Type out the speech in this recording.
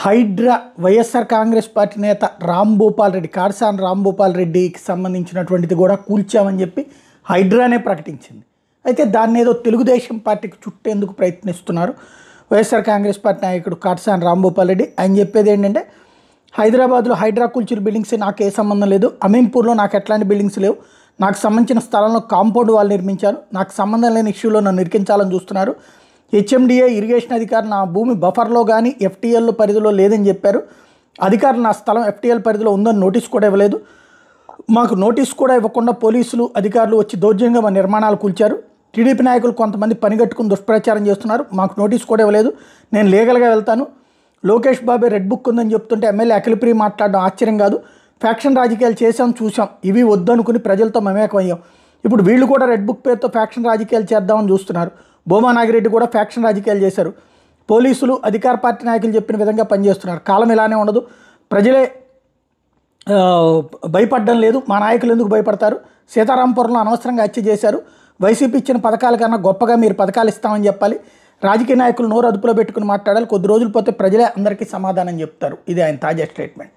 Hydraa YSR Congress party నేత రాంభూపాల్ రెడ్డి కాడసాని రాంభూపాల్ రెడ్డికి సంబంధించినటువంటిది కూడా కూల్చామని చెప్పి హైడ్రానే ప్రకటించింది. అయితే దాన్ని ఏదో తెలుగుదేశం పార్టీకి చుట్టేందుకు ప్రయత్నిస్తున్నారు వైఎస్ఆర్ కాంగ్రెస్ పార్టీ నాయకుడు కాడసాని రాంభూపాల్ రెడ్డి. ఆయన చెప్పేది ఏంటంటే హైదరాబాద్లో హైడ్రా కూల్చిన బిల్డింగ్స్ నాకు ఏ సంబంధం లేదు, అమీన్పూర్లో నాకు ఎట్లాంటి బిల్డింగ్స్ లేవు, నాకు సంబంధించిన స్థలంలో కాంపౌండ్ వాళ్ళు నిర్మించారు, నాకు సంబంధం లేని ఇష్యూలో నన్ను ఇరికించాలని చూస్తున్నారు. హెచ్ఎండిఏ ఇరిగేషన్ అధికారులు నా భూమి బఫర్లో కానీ ఎఫ్టీఎల్ పరిధిలో లేదని చెప్పారు. అధికారులు నా స్థలం ఎఫ్టీఎల్ పరిధిలో ఉందని నోటీస్ కూడా ఇవ్వలేదు. మాకు నోటీస్ కూడా ఇవ్వకుండా పోలీసులు అధికారులు వచ్చి దౌర్జన్యంగా మా నిర్మాణాలు కూల్చారు. టీడీపీ నాయకులు కొంతమంది పనిగట్టుకుని దుష్ప్రచారం చేస్తున్నారు. మాకు నోటీస్ కూడా ఇవ్వలేదు. నేను లీగల్గా వెళ్తాను. లోకేష్ బాబే రెడ్ బుక్ ఉందని చెప్తుంటే ఎమ్మెల్యే అఖిలప్రియ మాట్లాడడం ఆశ్చర్యం కాదు. ఫ్యాక్షన్ రాజకీయాలు చేసాం చూసాం, ఇవి వద్దనుకుని ప్రజలతో మమేకమయ్యాం. ఇప్పుడు వీళ్ళు కూడా రెడ్ బుక్ పేరుతో ఫ్యాక్షన్ రాజకీయాలు చేద్దామని చూస్తున్నారు. భూమా నాగిరెడ్డి కూడా ఫ్యాక్షన్ రాజకీయాలు చేశారు. పోలీసులు అధికార పార్టీ నాయకులు చెప్పిన విధంగా పనిచేస్తున్నారు. కాలం ఇలానే ఉండదు. ప్రజలే భయపడడం లేదు. మా నాయకులు ఎందుకు భయపడతారు? సీతారాంపురంలో అనవసరంగా హత్య చేశారు. వైసీపీ ఇచ్చిన పథకాల కన్నా గొప్పగా మీరు పథకాలు ఇస్తామని చెప్పాలి. రాజకీయ నాయకులు నోరు అదుపులో పెట్టుకుని మాట్లాడాలి. కొద్ది రోజులు పోతే ప్రజలే అందరికీ సమాధానం చెప్తారు. ఇది ఆయన తాజా స్టేట్మెంట్.